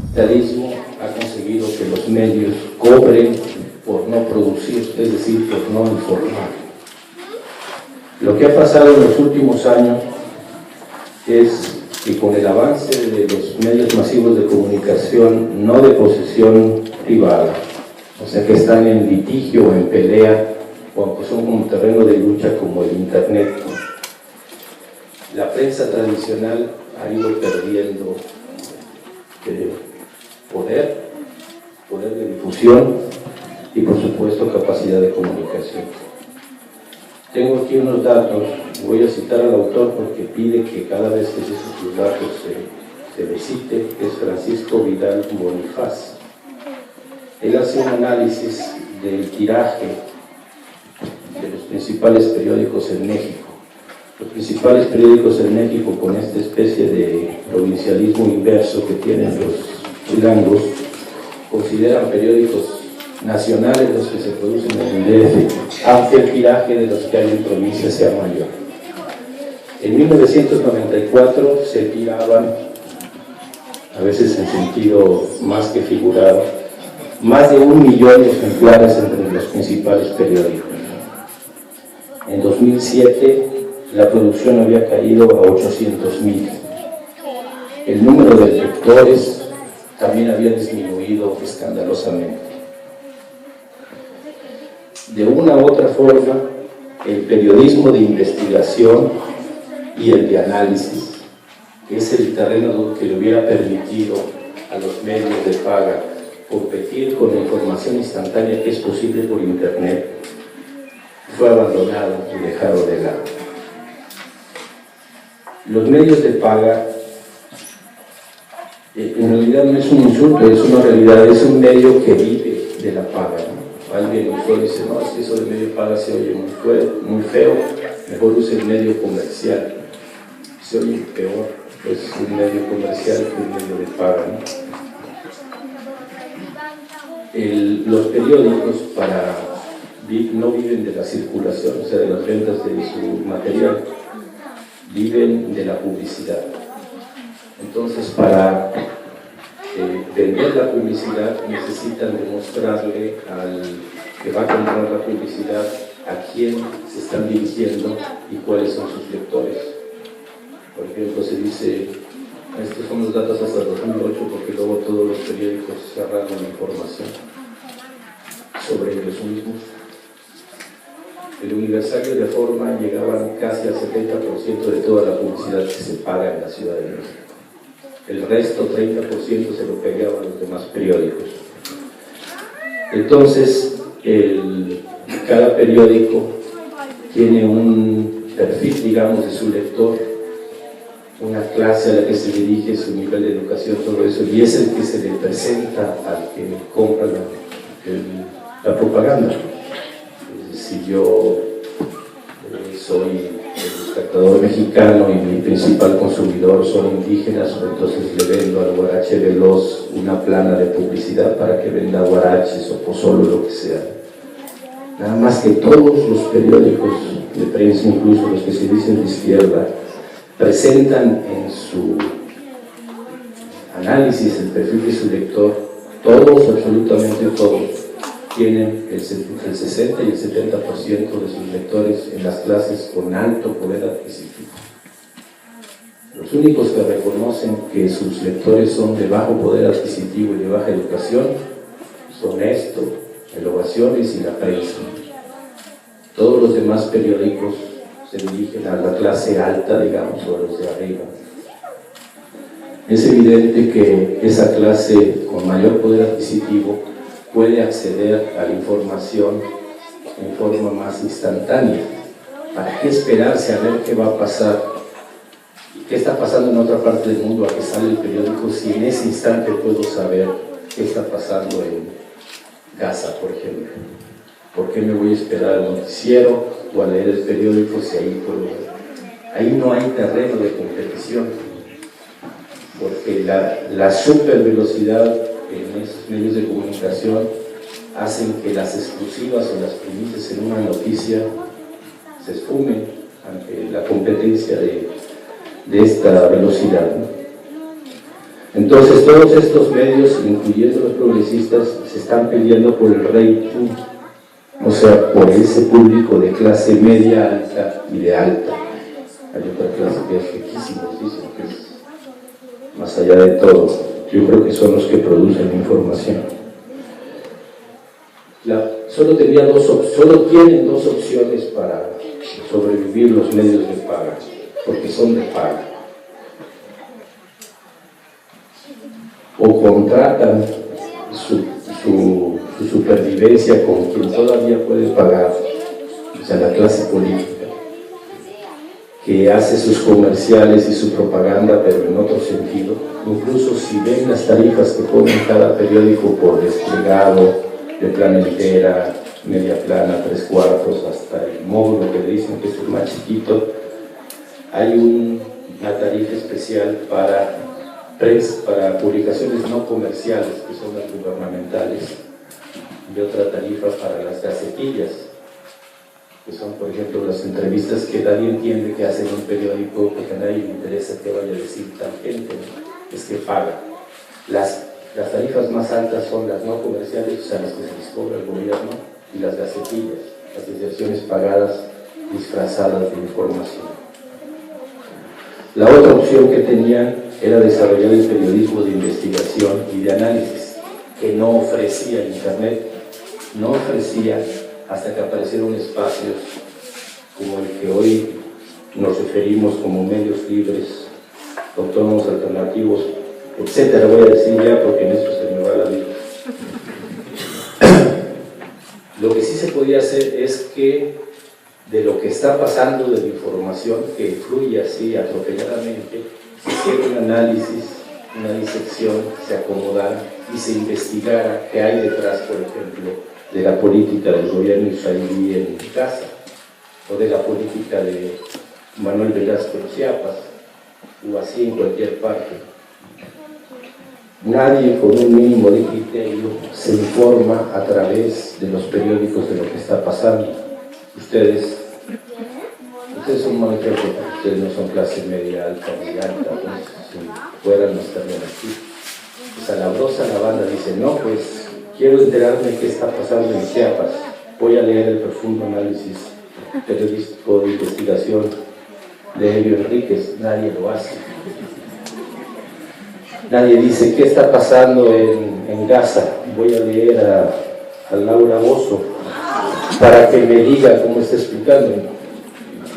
capitalismo ha conseguido que los medios cobren por no producir, es decir, por no informar. Lo que ha pasado en los últimos años es que con el avance de los medios masivos de comunicación, no de posesión privada, o sea que están en litigio o en pelea, o aunque son como terreno de lucha como el Internet, la prensa tradicional ha ido perdiendo poder de difusión y por supuesto capacidad de comunicación. Tengo aquí unos datos, voy a citar al autor porque pide que cada vez que sus datos se le cite, es Francisco Vidal Bonifaz. Él hace un análisis del tiraje de los principales periódicos en México. Los principales periódicos en México, con esta especie de provincialismo inverso que tienen los chilangos, consideran periódicos nacionales los que se producen en el DF, aunque el tiraje de los que hay en provincia sea mayor. En 1994 se tiraban, a veces en sentido más que figurado, más de 1 millón de ejemplares entre los principales periódicos. En 2007 la producción había caído a 800,000. El número de lectores también había disminuido escandalosamente. De una u otra forma, el periodismo de investigación y el de análisis, que es el terreno que le hubiera permitido a los medios de paga competir con la información instantánea que es posible por Internet, fue abandonado y dejado de lado. Los medios de paga, en realidad no es un insulto, es una realidad, es un medio que vive de la paga, ¿no? Alguien usó y dice, no, es que eso de medio paga se oye muy feo, mejor use el medio comercial. Se oye peor, pues un medio comercial que un medio de paga, ¿no? Los periódicos no viven de la circulación, o sea, de las ventas de su material, viven de la publicidad. Entonces, para vender la publicidad necesitan demostrarle al que va a comprar la publicidad a quién se están dirigiendo y cuáles son sus lectores. Por ejemplo, se dice, estos son los datos hasta 2008 porque luego todos los periódicos cerraron la información sobre ellos mismos. El Universal de Reforma llegaban casi al 70% de toda la publicidad que se paga en la Ciudad de México. El resto, 30%, se lo peleaban los demás periódicos. Entonces, cada periódico tiene un perfil, digamos, de su lector, una clase a la que se dirige, su nivel de educación, todo eso, y es el que se le presenta al que compra la propaganda. Si yo soy el espectador mexicano y mi principal consumidor son indígenas, entonces le vendo al huarache veloz una plana de publicidad para que venda huaraches o pozolo, lo que sea. Nada más que todos los periódicos de prensa, incluso los que se dicen de izquierda, presentan en su análisis el perfil de su lector, todos, absolutamente todos, tienen el 60 y el 70% de sus lectores en las clases con alto poder adquisitivo. Los únicos que reconocen que sus lectores son de bajo poder adquisitivo y de baja educación son esto, el Ovaciones y la prensa. Todos los demás periódicos se dirigen a la clase alta, digamos, o a los de arriba. Es evidente que esa clase con mayor poder adquisitivo puede acceder a la información en forma más instantánea. ¿Para qué esperarse a ver qué va a pasar? ¿Qué está pasando en otra parte del mundo a que sale el periódico si en ese instante puedo saber qué está pasando en Gaza, por ejemplo? ¿Por qué me voy a esperar al noticiero o a leer el periódico si ahí puedo ver? Ahí no hay terreno de competición, porque la supervelocidad en esos medios de comunicación hacen que las exclusivas o las primicias en una noticia se esfumen ante la competencia de esta velocidad, ¿no? Entonces todos estos medios, incluyendo los progresistas, se están peleando por el rating, o sea, por ese público de clase media, alta y de alta. Hay otra clase que es riquísima, dicen que es más allá de todo. Yo creo que son los que producen información. Solo tienen dos opciones para sobrevivir los medios de paga, porque son de paga. O contratan su supervivencia con quien todavía puede pagar, o sea, la clase política, que hace sus comerciales y su propaganda, pero en otro sentido. Incluso si ven las tarifas que ponen cada periódico por desplegado, de plana entera, media plana, 3/4, hasta el módulo que le dicen que es el más chiquito, hay una tarifa especial para publicaciones no comerciales, que son las gubernamentales, y otra tarifa para las gacetillas, que son, por ejemplo, las entrevistas que nadie entiende que hacen un periódico, porque a nadie le interesa que vaya a decir tal gente, ¿no? Es que paga. Las tarifas más altas son las no comerciales, o sea, las que se les cobra el gobierno, y las gacetillas, las asociaciones pagadas disfrazadas de información. La otra opción que tenían era desarrollar el periodismo de investigación y de análisis, que no ofrecía Internet, no ofrecía hasta que aparecieron espacios como el que hoy nos referimos como medios libres, autónomos, alternativos, etcétera. Voy a decir ya porque en eso se me va la vida. Lo que sí se podía hacer es que de lo que está pasando, de la información que fluye así atropelladamente, se hiciera un análisis, una disección, se acomodara y se investigara qué hay detrás, por ejemplo, de la política del gobierno israelí en Gaza, o de la política de Manuel Velasco en Chiapas, o así en cualquier parte. Nadie con un mínimo de criterio se informa a través de los periódicos de lo que está pasando. Ustedes son un mal ejemplo, ustedes no son clase media, alta, muy alta, entonces si fueran no estarían aquí. Pues a la brosa la banda dice, no, pues quiero enterarme qué está pasando en Chiapas, voy a leer el profundo análisis periodístico de investigación de Elio Enríquez. Nadie lo hace. Nadie dice qué está pasando en Gaza, voy a leer a Laura Bozzo para que me diga cómo está explicando.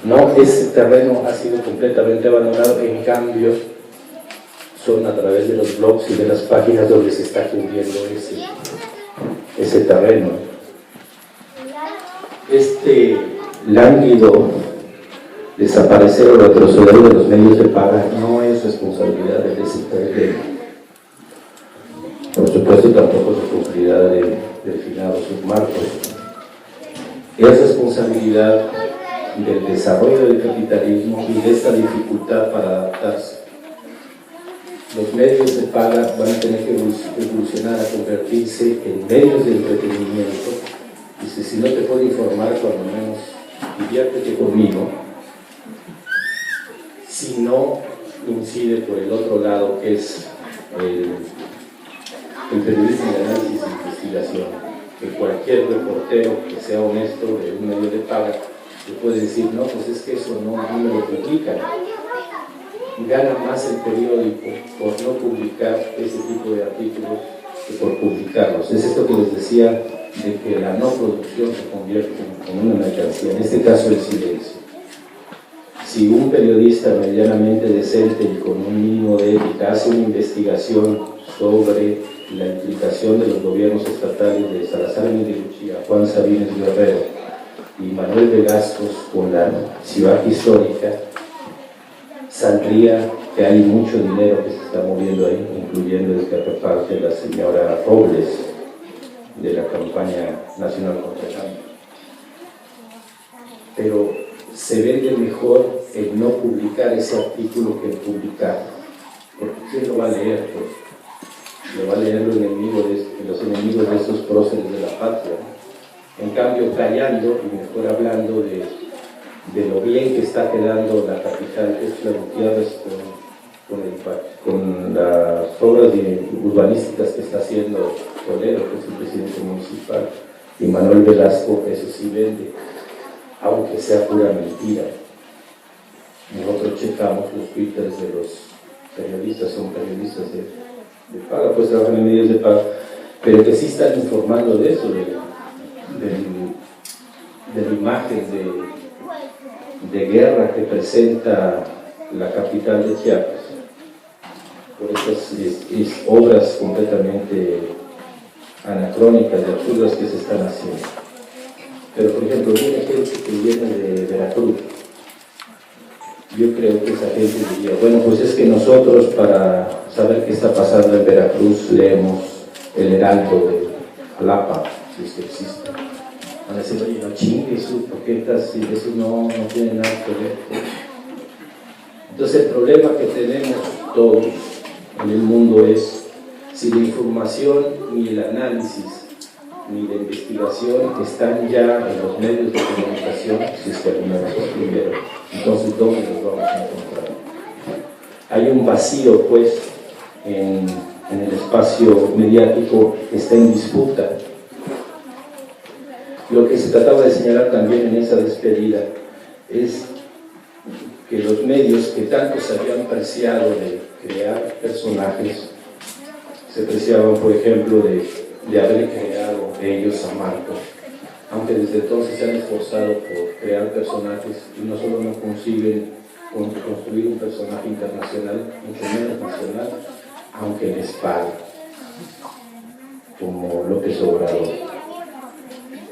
No, ese terreno ha sido completamente abandonado, en cambio son a través de los blogs y de las páginas donde se está cubriendo ese terreno. Este lánguido desaparecer o retroceder de los medios de paga no es responsabilidad del STL. Por supuesto, tampoco es responsabilidad del finado Submarcos. Es responsabilidad del desarrollo del capitalismo y de esta dificultad para adaptarse. Los medios de paga van a tener que evolucionar a convertirse en medios de entretenimiento. Dice, si no te puedo informar, cuando menos diviértete conmigo. Si no incide por el otro lado, que es el periodismo de análisis e investigación, que cualquier reportero que sea honesto de un medio de paga le puede decir, no, pues es que eso no me lo publican. Gana más el periódico por no publicar ese tipo de artículos que por publicarlos. Es esto que les decía de que la no producción se convierte en una mercancía, en este caso el silencio. Si un periodista medianamente decente y con un mínimo de ética hace una investigación sobre la implicación de los gobiernos estatales de Salazar Mendiluchía, Juan Sabines Guerrero y Manuel Velasco con la ciudad histórica, saldría que hay mucho dinero que se está moviendo ahí, incluyendo el que reparte la señora Robles de la campaña nacional contra el cambio. Pero se vende mejor el no publicar ese artículo que el publicar, porque ¿quién lo va a leer? Pues lo va a leer los enemigos de estos próceres de la patria. En cambio, callando y mejor hablando de lo bien que está quedando la capital, que es la Gutiérrez con la obras urbanísticas que está haciendo Toledo, que es el presidente municipal, y Manuel Velasco, eso sí vende, aunque sea pura mentira. Nosotros checamos los twitters de los periodistas, son periodistas de paga, pues trabajan en medios de paga, pero que sí están informando de eso, de la imagen de guerra que presenta la capital de Chiapas, por estas obras completamente anacrónicas y absurdas que se están haciendo. Pero, por ejemplo, viene gente que viene de Veracruz. Yo creo que esa gente diría, bueno, pues es que nosotros para saber qué está pasando en Veracruz leemos el Heraldo de Jalapa, si es que existe. Van a decir, oye, no chingues, porque eso no tiene nada que ver. Entonces el problema que tenemos todos en el mundo es si la información, ni el análisis, ni la investigación están ya en los medios de comunicación, si es que alguna vez los primero, entonces ¿dónde los vamos a encontrar? Hay un vacío, pues, en el espacio mediático que está en disputa. Lo que se trataba de señalar también en esa despedida es que los medios que tanto se habían preciado de crear personajes, se preciaban, por ejemplo, de haber creado ellos a Marco, aunque desde entonces se han esforzado por crear personajes y no solo no consiguen construir un personaje internacional, mucho menos nacional, aunque les pague, como López Obrador.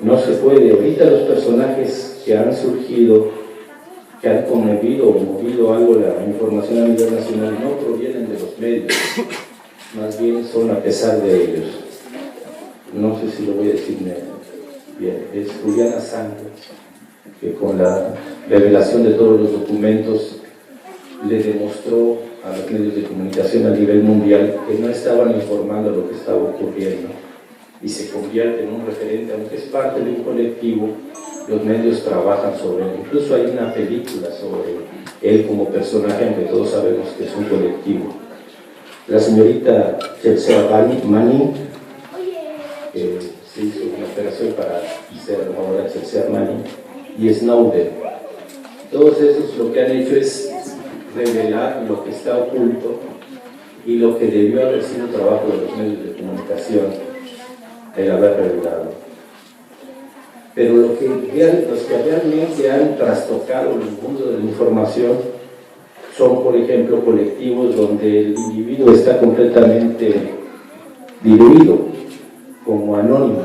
No se puede. Ahorita los personajes que han surgido, que han conmovido o movido algo la información a nivel nacional, no provienen de los medios, más bien son a pesar de ellos. No sé si lo voy a decir bien. Es Juliana Sánchez, que con la revelación de todos los documentos le demostró a los medios de comunicación a nivel mundial que no estaban informando lo que estaba ocurriendo, y se convierte en un referente, aunque es parte de un colectivo. Los medios trabajan sobre él. Incluso hay una película sobre él como personaje, aunque todos sabemos que es un colectivo. La señorita Chelsea Manning, que se hizo una operación para ser ahora Chelsea Manning, y Snowden. Todos esos lo que han hecho es revelar lo que está oculto y lo que debió haber sido trabajo de los medios de comunicación, el haber revelado. Pero los que realmente han trastocado el mundo de la información son, por ejemplo, colectivos donde el individuo está completamente diluido, como Anónimos.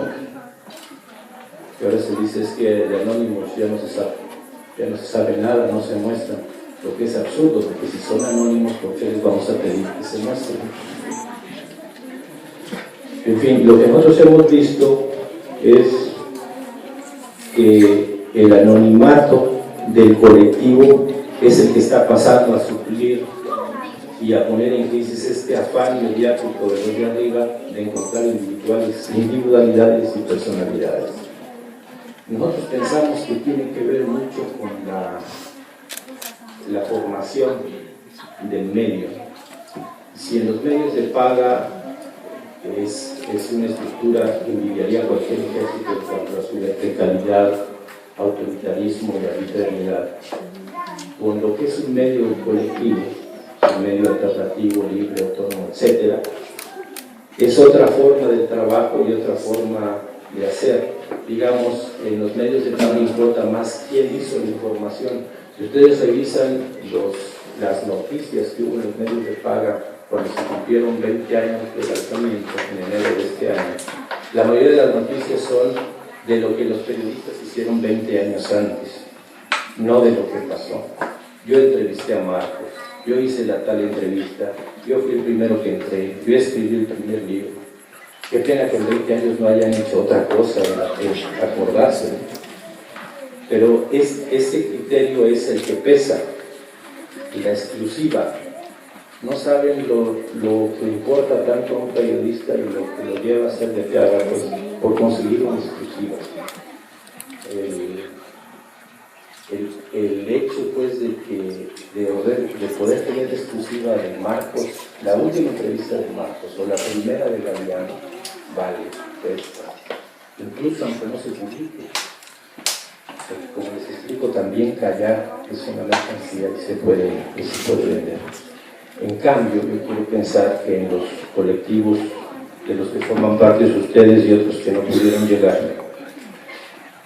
Que ahora se dice es que de Anónimos ya no se sabe nada, no se muestran, lo que es absurdo, porque si son anónimos, ¿por qué les vamos a pedir que se muestren? En fin, lo que nosotros hemos visto es que el anonimato del colectivo es el que está pasando a suplir y a poner en crisis este afán mediático de los de arriba de encontrar individualidades y personalidades. Nosotros pensamos que tiene que ver mucho con la formación del medio. Si en los medios de paga es una estructura que envidiaría cualquier ejército en cuanto a su verticalidad, autoritarismo y arbitrariedad, con lo que es un medio colectivo, un medio alternativo, libre, autónomo, etc., es otra forma de trabajo y otra forma de hacer. Digamos, en los medios de paga importa más quién hizo la información. Si ustedes revisan las noticias que hubo en los medios de paga cuando se cumplieron 20 años de lanzamiento en enero de este año, la mayoría de las noticias son de lo que los periodistas hicieron 20 años antes, no de lo que pasó. Yo entrevisté a Marcos, yo hice la tal entrevista, yo fui el primero que entré, yo escribí el primer libro. Qué pena que en 20 años no hayan hecho otra cosa, acordarse. Pero ese criterio es el que pesa, y la exclusiva. No saben lo que importa tanto a un periodista y lo que lo lleva a hacer de que haga, pues, por conseguir una exclusiva. El hecho, pues, de que de poder tener exclusiva de Marcos, la última entrevista de Marcos o la primera de Galeano, vale, cuesta. Incluso aunque no se publique. Como les explico, también callar es una mercancía y se puede vender. En cambio, yo quiero pensar que en los colectivos de los que forman parte de ustedes y otros que no pudieron llegar,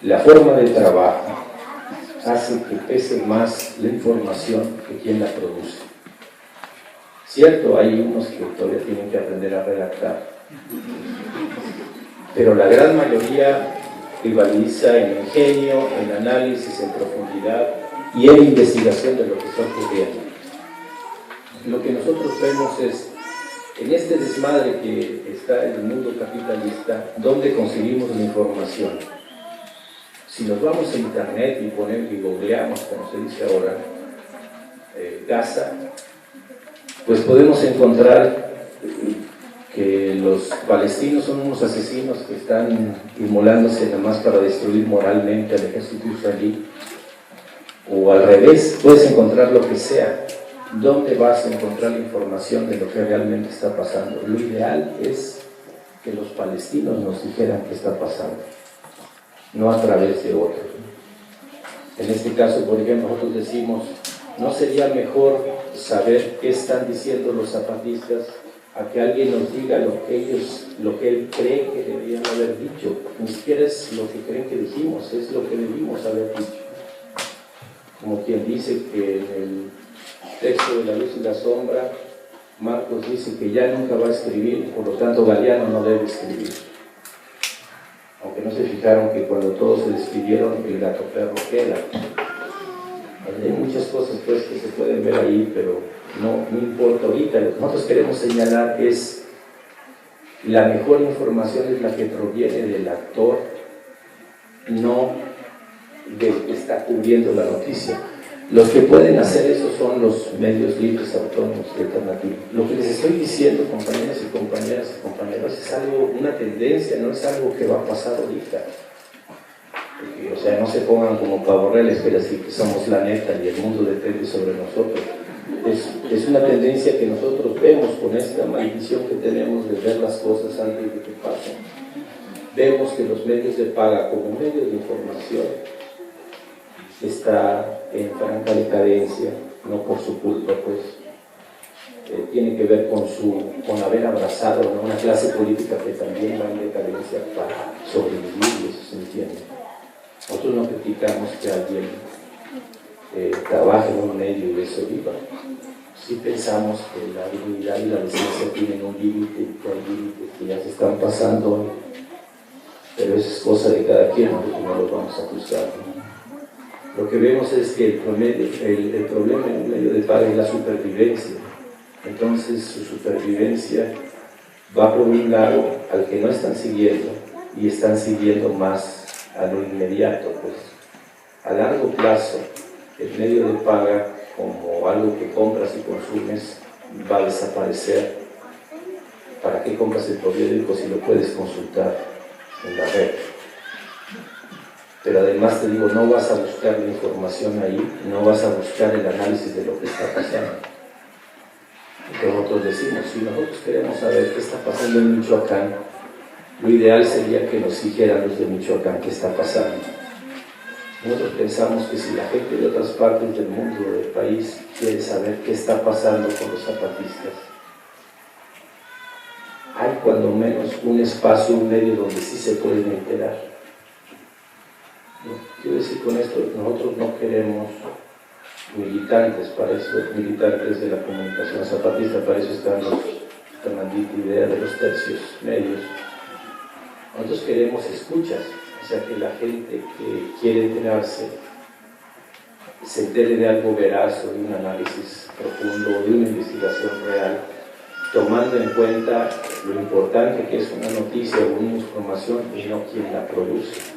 la forma de trabajo hace que pese más la información que quien la produce. Cierto, hay unos que todavía tienen que aprender a redactar, pero la gran mayoría rivaliza en ingenio, en análisis, en profundidad y en investigación de lo que está ocurriendo. Lo que nosotros vemos es, en este desmadre que está en el mundo capitalista, ¿dónde conseguimos la información? Si nos vamos a internet y googleamos, como se dice ahora, Gaza, pues podemos encontrar que los palestinos son unos asesinos que están inmolándose nada más para destruir moralmente al ejército israelí, o al revés, puedes encontrar lo que sea. ¿Dónde vas a encontrar la información de lo que realmente está pasando? Lo ideal es que los palestinos nos dijeran qué está pasando, no a través de otros. En este caso, por ejemplo, nosotros decimos, ¿no sería mejor saber qué están diciendo los zapatistas a que alguien nos diga lo que él cree que deberían haber dicho? Ni siquiera es lo que creen que dijimos, es lo que debimos haber dicho. Como quien dice que en el texto de La luz y la sombra, Marcos dice que ya nunca va a escribir, por lo tanto Galeano no debe escribir. Aunque no se fijaron que cuando todos se despidieron, el gato perro queda. Hay muchas cosas pues que se pueden ver ahí, pero no importa ahorita. Lo que nosotros queremos señalar es la mejor información es la que proviene del actor, no del que está cubriendo la noticia. Los que pueden hacer eso son los medios libres, autónomos y alternativos. Lo que les estoy diciendo, compañeros y compañeras y compañeros, es algo, una tendencia, no es algo que va a pasar ahorita. Porque, o sea, no se pongan como pavorreles, pero así que somos la neta y el mundo depende sobre nosotros. Es una tendencia que nosotros vemos con esta maldición que tenemos de ver las cosas antes de que pasen. Vemos que los medios de paga como medios de información está en franca decadencia, no por su culpa, pues tiene que ver con haber abrazado, ¿no?, una clase política que también va en decadencia para sobrevivir, eso se entiende. Nosotros no criticamos que alguien trabaje en un medio y de eso viva. Sí pensamos que la dignidad y la decencia tienen un límite, que hay límites que ya se están pasando, pero eso es cosa de cada quien, nosotros no lo vamos a juzgar, ¿no? Lo que vemos es que el problema en un medio de paga es la supervivencia. Entonces su supervivencia va por un lado al que no están siguiendo y están siguiendo más a lo inmediato, pues. A largo plazo, el medio de paga como algo que compras y consumes va a desaparecer. ¿Para qué compras el periódico si lo puedes consultar en la red? Pero además te digo, no vas a buscar la información ahí, no vas a buscar el análisis de lo que está pasando. Porque nosotros decimos, si nosotros queremos saber qué está pasando en Michoacán, lo ideal sería que nos dijeran los de Michoacán qué está pasando. Nosotros pensamos que si la gente de otras partes del mundo, del país, quiere saber qué está pasando con los zapatistas, hay cuando menos un espacio, un medio donde sí se pueden enterar. Quiero decir con esto, nosotros no queremos militantes, para eso, militantes de la comunicación zapatista, para eso están esta maldita idea de los tercios medios. Nosotros queremos escuchas, o sea, que la gente que quiere enterarse se entere de algo veraz o de un análisis profundo o de una investigación real, tomando en cuenta lo importante que es una noticia o una información y no quien la produce.